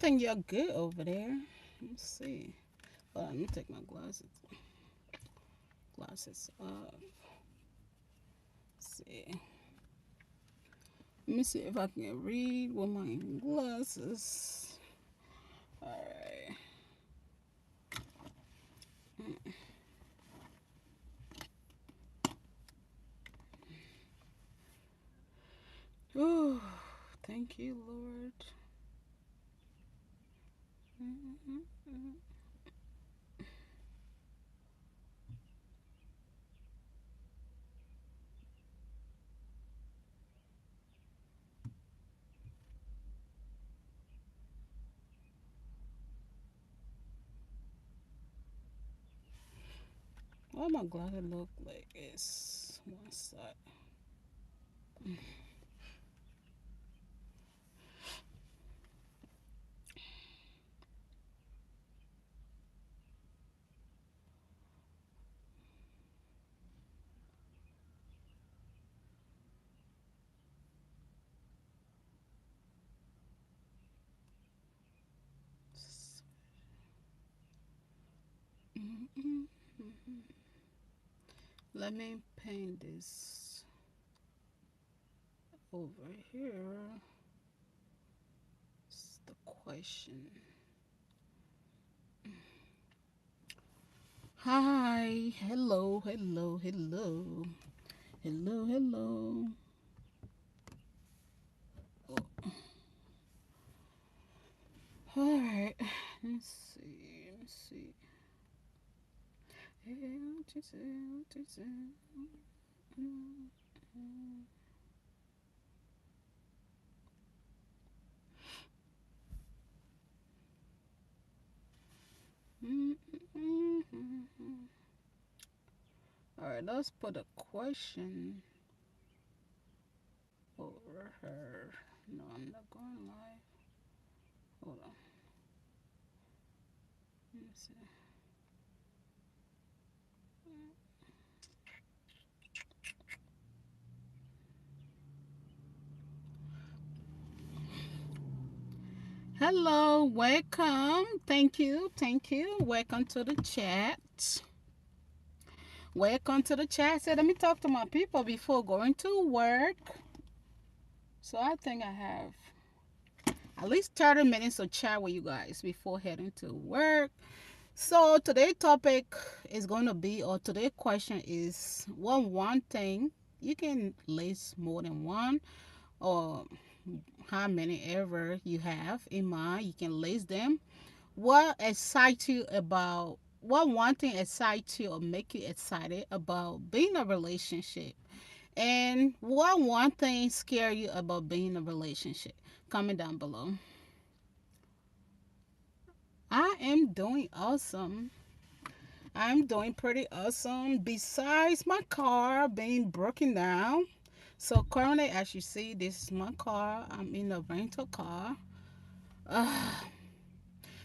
think you're good over there. Let's see. Let me take my glasses off. Let's see. Let me see if I can read with my glasses. Alright. Oh, thank you, Lord. What my glasses look like is one side. Let me paint this over here. It's the question. Hi, hello, hello, hello, hello, hello. All right, let's see, let's see. Hey, what you say? What you say? All right, let's put a question over her. No, I'm not going live. Hold on. Let me see. Hello, welcome. Thank you, thank you. Welcome to the chat. Welcome to the chat. So let me talk to my people before going to work. So I think I have at least 30 minutes to chat with you guys before heading to work. So today's topic is going to be, or today's question is, what one thing you can list more than one, or how many ever you have in mind, you can list them. What excites you about, what one thing excites you or make you excited about being in a relationship? And what one thing scare you about being in a relationship? Comment down below. I am doing awesome. I'm doing pretty awesome. Besides my car being broken down. So currently, as you see, this is my car. I'm in a rental car. Uh,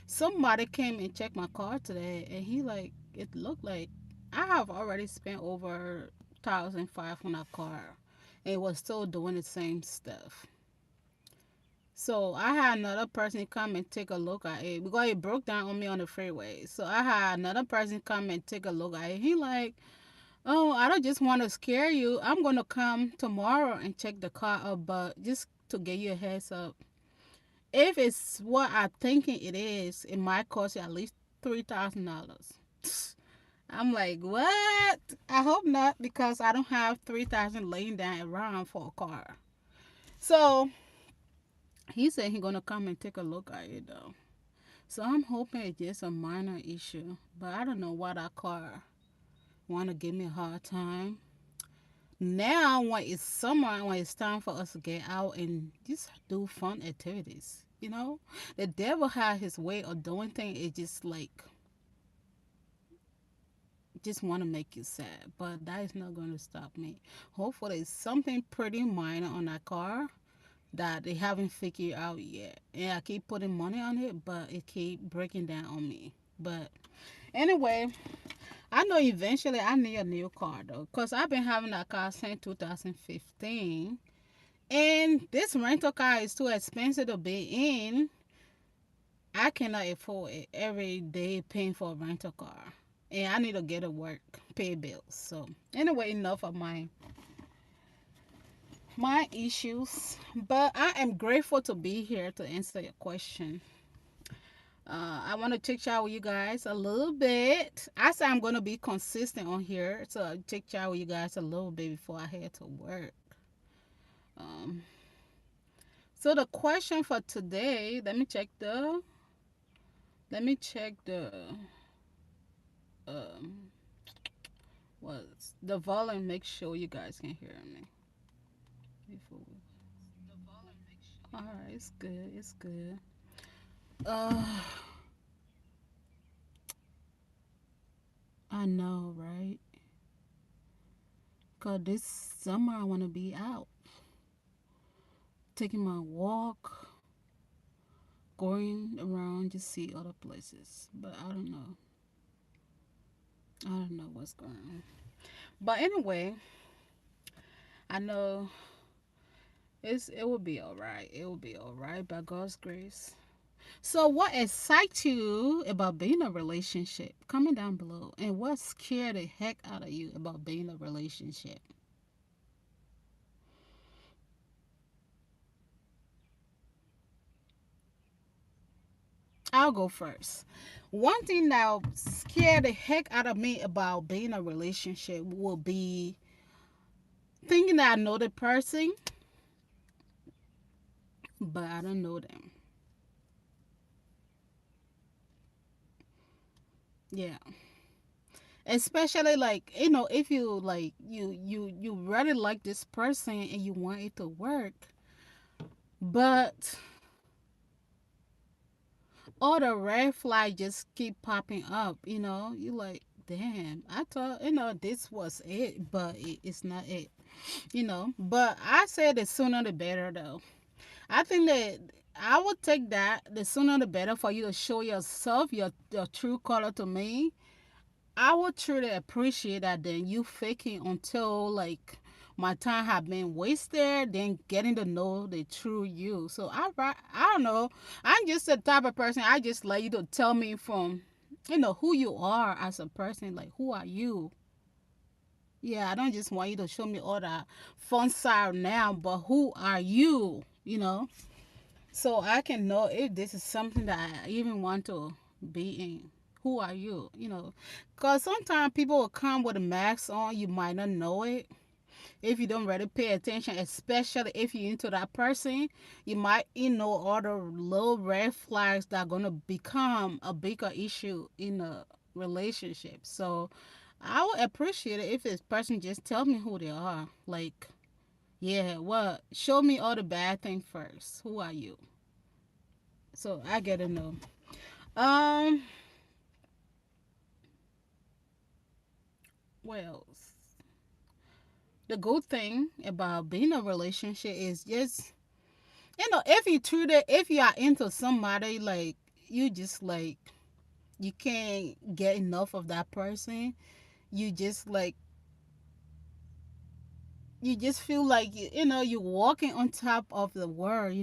Somebody came and checked my car today, and he like it looked like I have already spent over 1,500 on that car, and it was still doing the same stuff. So I had another person come and take a look at it because it broke down on me on the freeway. So I had another person come and take a look at it. He like, oh, I don't just want to scare you. I'm gonna come tomorrow and check the car up, but just to get you a heads up, if it's what I'm thinking it is, it might cost you at least $3,000. I'm like, what? I hope not because I don't have 3,000 laying down around for a car. So he said he's gonna come and take a look at it though. So I'm hoping it's just a minor issue, but I don't know why that car wanna give me a hard time. Now when it's summer, when it's time for us to get out and just do fun activities, the devil has his way of doing things. It just want to make you sad, but that is not going to stop me. Hopefully it's something pretty minor on that car that they haven't figured out yet, and I keep putting money on it, but it keep breaking down on me. But anyway, I know eventually I need a new car though, because I've been having that car since 2015, and this rental car is too expensive to be in. I cannot afford it every day paying for a rental car. And I need to get to work, pay bills. So anyway, enough of my issues. But I am grateful to be here to answer your question. I want to chit chat with you guys a little bit. I said I'm going to be consistent on here, so I'll chit chat with you guys a little bit before I head to work. Um, so the question for today, let me check the um was the volume. Make sure you guys can hear me before we. All right, it's good. It's good. Uh, I know, right? Cause this summer I want to be out, taking my walk, going around, just see other places. But I don't know. I don't know what's going on. But anyway, I know it will be all right. It will be all right by God's grace. So, what excites you about being in a relationship? Comment down below. And what scared the heck out of you about being in a relationship? I'll go first. One thing that scared the heck out of me about being in a relationship will be thinking that I know the person, but I don't know them. Yeah. Especially like, if you like you really like this person and you want it to work, but all the red flag just keep popping up, you like, damn, I thought, this was it, but it's not it, but I said the sooner the better though. I think that I would take that the sooner the better for you to show yourself your true color to me. I would truly appreciate that than you faking until like my time have been wasted, then getting to know the true you. So I don't know. I'm just the type of person I just like you to tell me from who you are as a person. Like, who are you? Yeah, I don't just want you to show me all that fun side now, but who are you? So I can know if this is something that I even want to be in. Who are you? Because sometimes people will come with a mask on. You might not know it if you don't really pay attention, especially if you're into that person. You might, all the little red flags that are going to become a bigger issue in a relationship. So I would appreciate it if this person just tell me who they are. Like, yeah, well, show me all the bad things first. Who are you? So I gotta know. Um, well, the good thing about being in a relationship is just, if you are into somebody, like, you just like, you can't get enough of that person. You just like, you just feel like, you're walking on top of the world,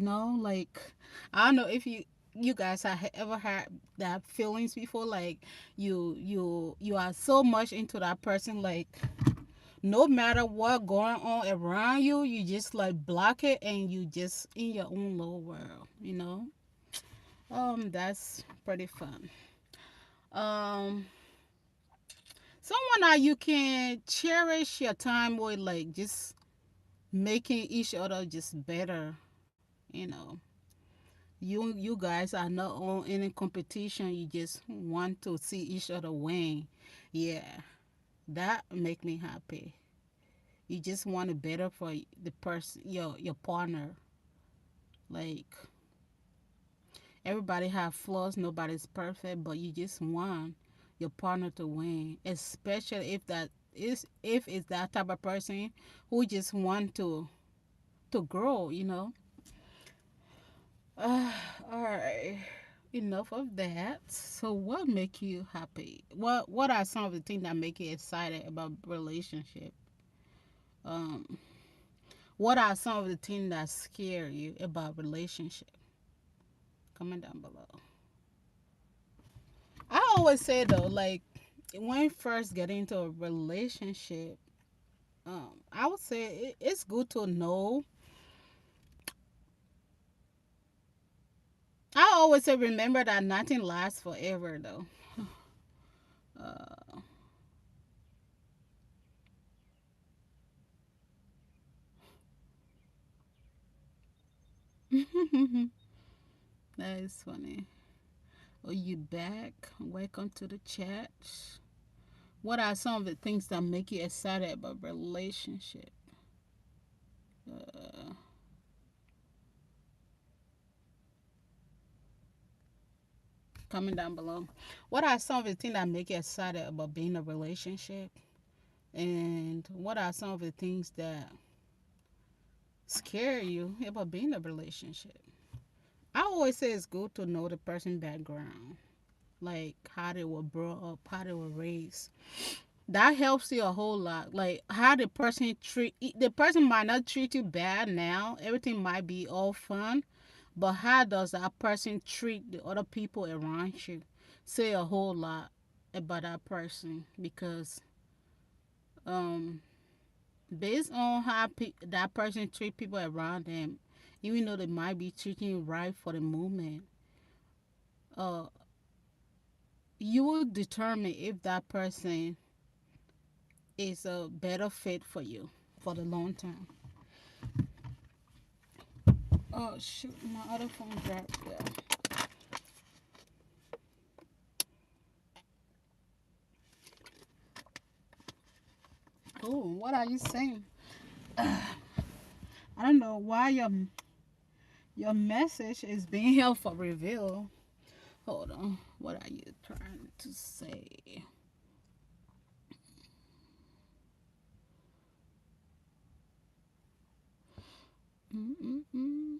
like, I don't know if you guys have ever had that feelings before, like you are so much into that person, like no matter what going on around you, you just like block it and you just in your own little world. That's pretty fun. um Someone that you can cherish your time with, like just making each other just better. you know you guys are not on any competition, you just want to see each other win. Yeah, that make me happy. You just want it better for the person, your partner. Like, everybody have flaws, nobody's perfect, but you just want your partner to win, especially if it's that type of person who just want to grow. uh, all right, enough of that. So what make you happy? What are some of the things that make you excited about relationship? um what are some of the things that scare you about relationship? Comment down below. I always say though, like when you first get into a relationship, I would say it's good to know. I always say remember that nothing lasts forever though. Uh, that is funny. Are you back? Welcome to the chat. What are some of the things that make you excited about relationship? Uh, Comment down below. What are some of the things that make you excited about being in a relationship? And what are some of the things that scare you about being in a relationship? I always say it's good to know the person background, like how they were brought up, how they were raised. That helps you a whole lot. Like how the person might not treat you bad now. Everything might be all fun, but how does that person treat the other people around you? Say a whole lot about that person because um based on how that person treat people around them, even though they might be treating you right for the moment, uh, you will determine if that person is a better fit for you for the long term. Oh shoot, my other phone dropped there. Oh, what are you saying? I don't know why your message is being held for reveal. Hold on. What are you trying to say? Mm-mm-mm.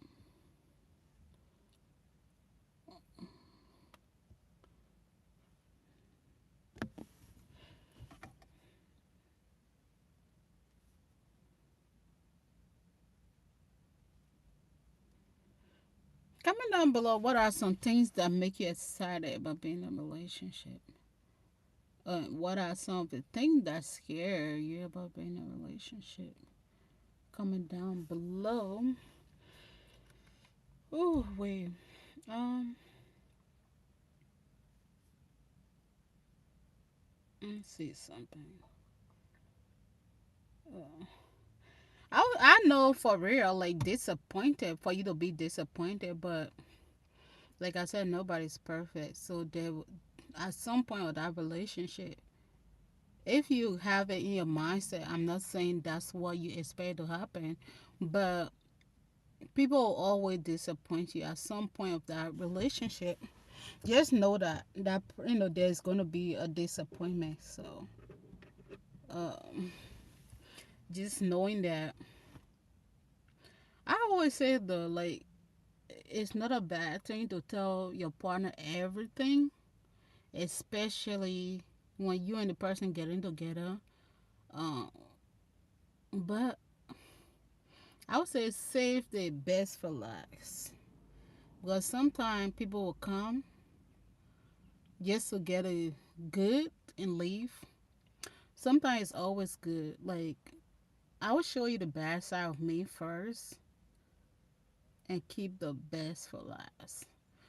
Comment down below. What are some things that make you excited about being in a relationship? What are some of the things that scare you about being in a relationship? Comment down below. Oh wait. Um. Let's see something. Uh, I know for real, like disappointed for you to be disappointed, but like I said, nobody's perfect. So at some point of that relationship, if you have it in your mindset, I'm not saying that's what you expect to happen, but people will always disappoint you at some point of that relationship. Just know that there's gonna be a disappointment. So um, just knowing that, I always say though, like it's not a bad thing to tell your partner everything, especially when you and the person getting together. Um, but I would say save the best for last because sometimes people will come just to get a good and leave. Sometimes it's always good. Like I will show you the bad side of me first and keep the best for last.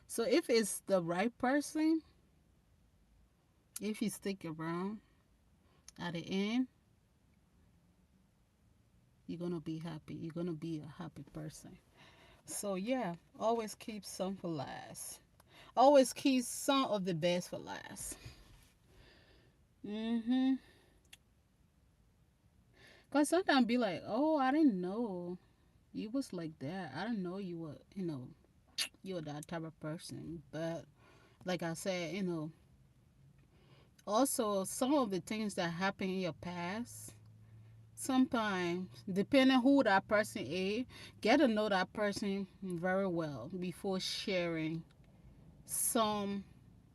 So if it's the right person, if you stick around at the end, you're gonna be happy. You're gonna be a happy person. So yeah, always keep some for last. Always keep some of the best for last. Mhm. Cause sometimes be like, oh, I didn't know you was like that. I didn't know you were, you were that type of person. But like I said, also some of the things that happen in your past. Sometimes, depending who that person is, get to know that person very well before sharing some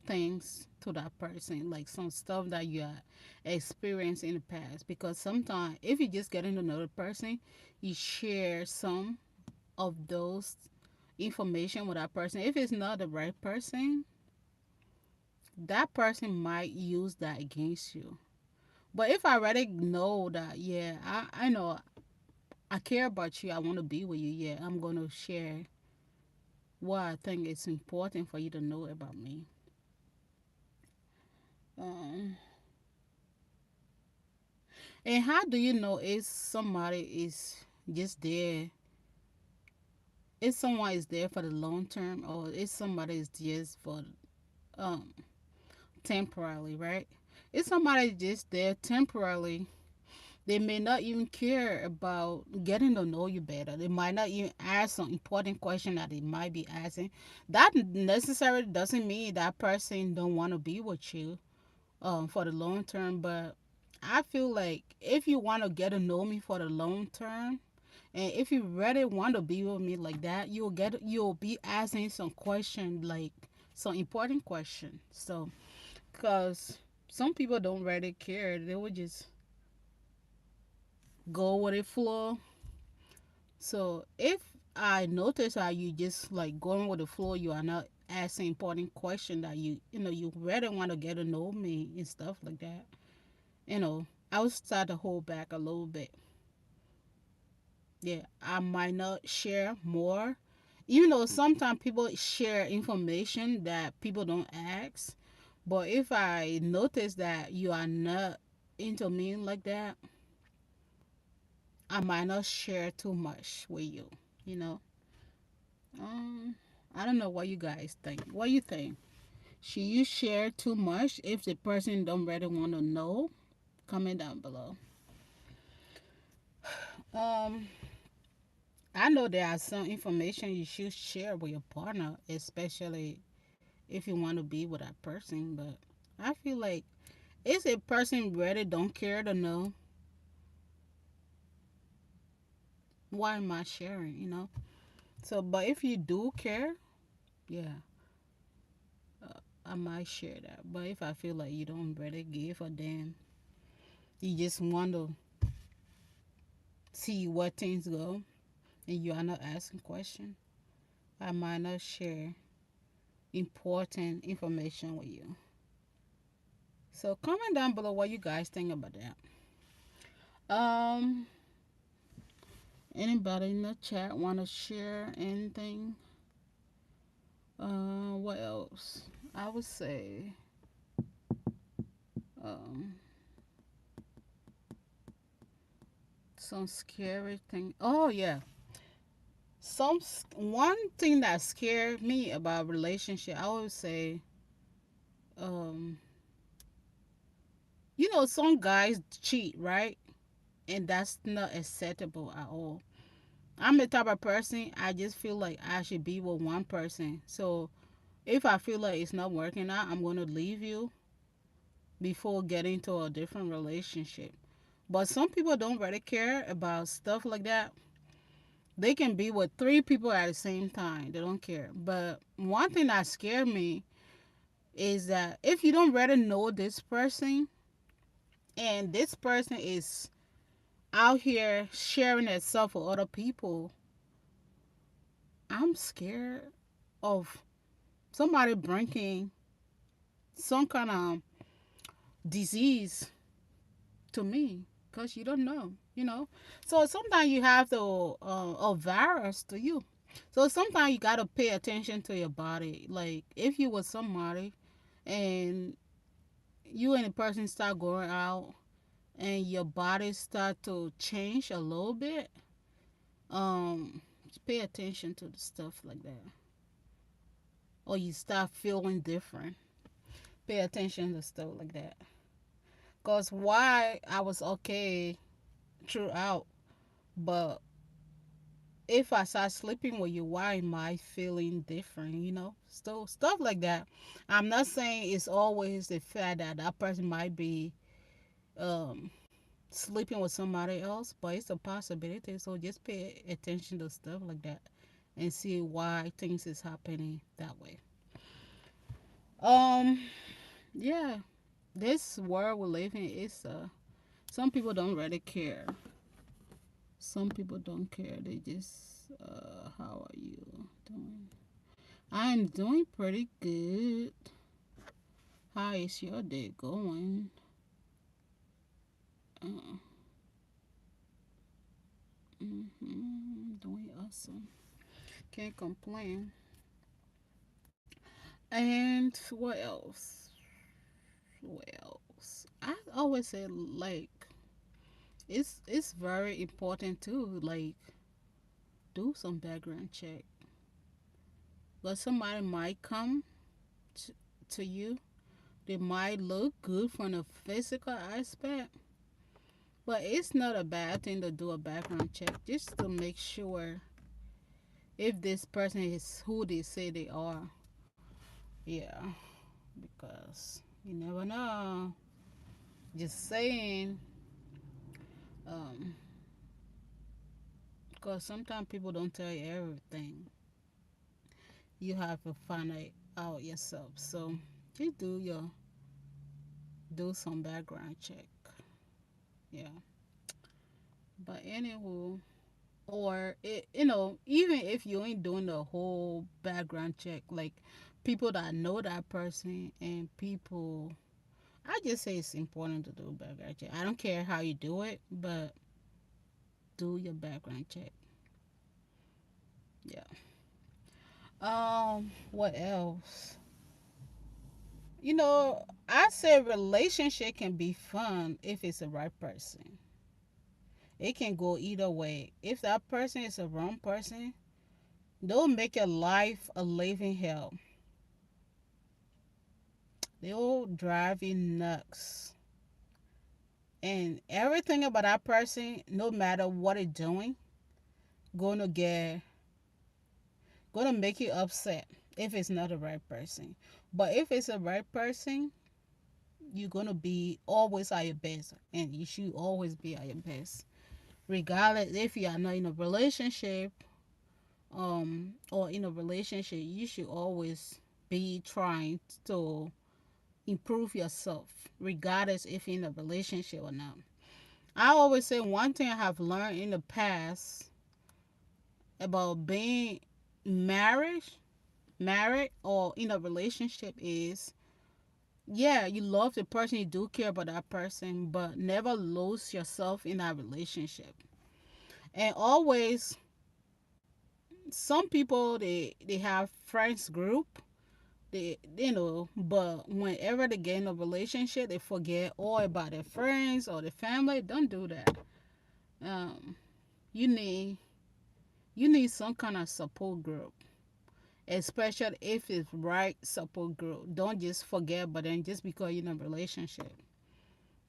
things to that person, like some stuff that you have experienced in the past. Because sometimes, if you just getting to know the person, you share some of those information with that person. If it's not the right person, that person might use that against you. But if I already know that, yeah, I know I care about you, I want to be with you, yeah, I'm going to share what I think is important for you to know about me. Um, and how do you know if somebody is just there? If someone is there for the long term, or if somebody is just for um temporarily, right? If somebody just there temporarily, they may not even care about getting to know you better. They might not even ask some important question that they might be asking. That necessarily doesn't mean that person don't want to be with you for the long term. But I feel like if you want to get to know me for the long term, and if you really want to be with me like that, you'll be asking some question, like some important question. So, because some people don't really care, they would just go with the flow. So if I notice how you just like going with the flow, you are not asking important question that you really want to get to know me and stuff like that. I would start to hold back a little bit. Yeah, I might not share more. Even though sometimes people share information that people don't ask. But if I notice that you are not into me like that, I might not share too much with you. You know. Um, I don't know what you guys think. What you think? Should you share too much if the person don't really want to know? Comment down below. Um, I know there are some information you should share with your partner, especially if you want to be with that person. But I feel like if a person really don't care to know, why am I sharing? So, but if you do care, yeah, I might share that. But if I feel like you don't really give a damn, you just want to see where things go, and you are not asking questions, I might not share important information with you. So comment down below what you guys think about that. Um, Anybody in the chat want to share anything? What else? I would say, um, some scary thing. Oh yeah, one thing that scared me about relationship. I would say, um, some guys cheat, right? And that's not acceptable at all. I'm the type of person I just feel like I should be with one person. So if I feel like it's not working out, I'm gonna leave you before getting to a different relationship. But some people don't really care about stuff like that. They can be with three people at the same time. They don't care. But one thing that scared me is that if you don't really know this person and this person is out here sharing itself with other people, I'm scared of somebody bringing some kind of disease to me because you don't know. So sometimes you have a virus to you. So sometimes you gotta pay attention to your body. Like if you with somebody and you and the person start going out and your body start to change a little bit, just pay attention to the stuff like that. Or you start feeling different. Pay attention to stuff like that. Cause why I was okay throughout, but if I start sleeping with you, why am I feeling different? Still stuff like that. I'm not saying it's always the fact that that person might be um sleeping with somebody else, but it's a possibility. So just pay attention to stuff like that and see why things is happening that way. Um, yeah, this world we live in is some people don't really care. Some people don't care. They just how are you doing? I am doing pretty good. How is your day going? Uh, doing awesome. Can't complain. And what else? What else? I always say like it's very important too. Like do some background check. But somebody might come to, to you. They might look good from the physical aspect, but it's not a bad thing to do a background check just to make sure if this person is who they say they are. Yeah, because you never know. Just saying, um, because sometimes people don't tell you everything. You have to find it out yourself. So just do some background check. Yeah, but anywho, or even if you ain't doing the whole background check, like people that know that person and people, I just say it's important to do background check. I don't care how you do it, but do your background check. Yeah. What else? I say relationship can be fun if it's the right person. It can go either way. If that person is a wrong person, they'll make your life a living hell. They'll drive you nuts. And everything about that person, no matter what it's doing, gonna get gonna make you upset if it's not the right person. But if it's the right person, you're gonna be always at your best, and you should always be at your best, regardless if you are not in a relationship, or in a relationship. You should always be trying to improve yourself, regardless if you're in a relationship or not. I always say one thing I have learned in the past about being married, married or in a relationship is, yeah, you love the person, you do care about that person, but never lose yourself in that relationship. And always, some people they have friends group, but whenever they get in a relationship, they forget all about their friends or their family. Don't do that. Um, you need you need some kind of support group, especially if it's right support group. Don't just forget, but then just because you're in a relationship,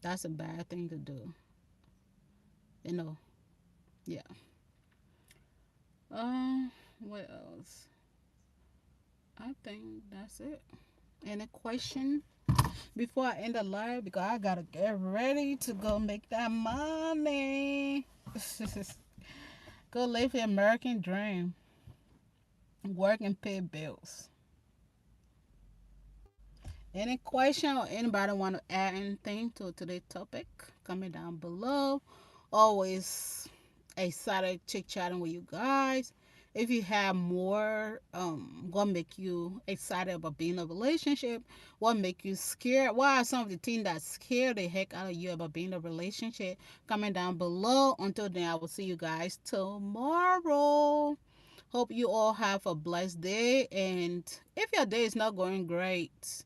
that's a bad thing to do. You know, yeah. What else? I think that's it. Any question before I end the live? Because I gotta get ready to go make that money. Go live the American dream. Work and pay bills. Any question or anybody want to add anything to today's topic? Comment down below. Always excited chit chatting with you guys. If you have more, what make you excited about being in a relationship? What make you scared? What are some of the things that scare the heck out of you about being in a relationship? Comment down below. Until then, I will see you guys tomorrow. Hope you all have a blessed day. And if your day is not going great,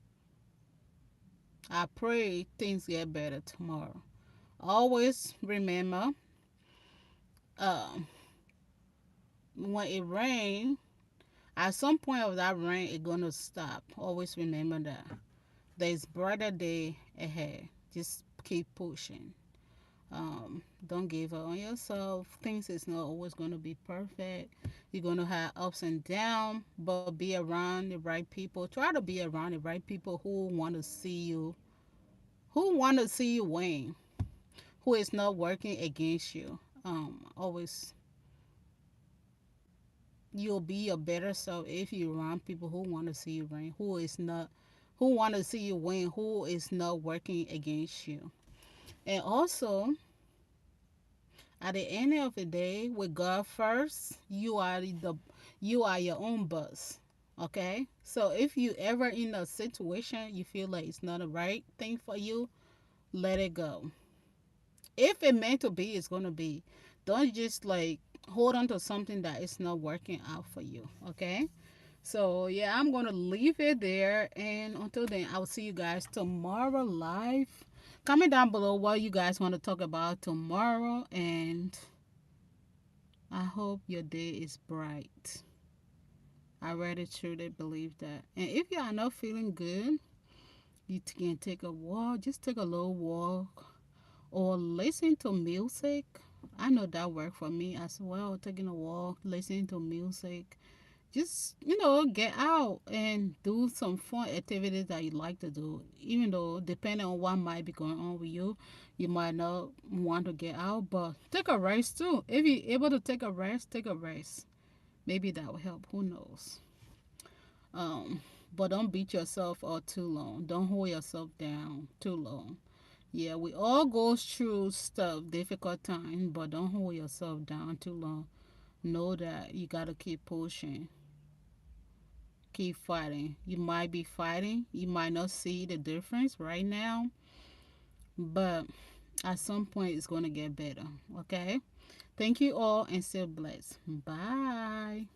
I pray things get better tomorrow. Always remember, um, when it rains, at some point of that rain, it's gonna stop. Always remember that. There's brighter day ahead. Just keep pushing. Don't give up on yourself. Things is not always gonna be perfect. You're gonna have ups and downs, but be around the right people. Try to be around the right people who want to see you win, who is not working against you. Always you'll be a better self if you around people who want to see you win, who want to see you win, who is not working against you. And also, at the end of the day, with God first, you are your own boss. Okay, so if you ever in a situation you feel like it's not the right thing for you, let it go. If it meant to be, it's gonna be. Don't just like hold on to something that is not working out for you. Okay, so yeah, I'm gonna leave it there, and until then, I will see you guys tomorrow live. Comment down below what you guys want to talk about tomorrow, and I hope your day is bright. I really truly believe that. And if you are not feeling good, you can take a walk. Just take a little walk or listen to music. I know that worked for me as well. Taking a walk, listening to music. Just, get out and do some fun activities that you like to do. Even though, depending on what might be going on with you, you might not want to get out, but take a rest too. If you're able to take a rest, take a rest. Maybe that will help. Who knows? Um, but don't beat yourself up too long. Don't hold yourself down too long. Yeah, we all go through stuff, difficult times, but don't hold yourself down too long. Know that you gotta keep pushing, keep fighting. You might be fighting, you might not see the difference right now, but at some point it's gonna get better. Okay? Thank you all and stay blessed. Bye.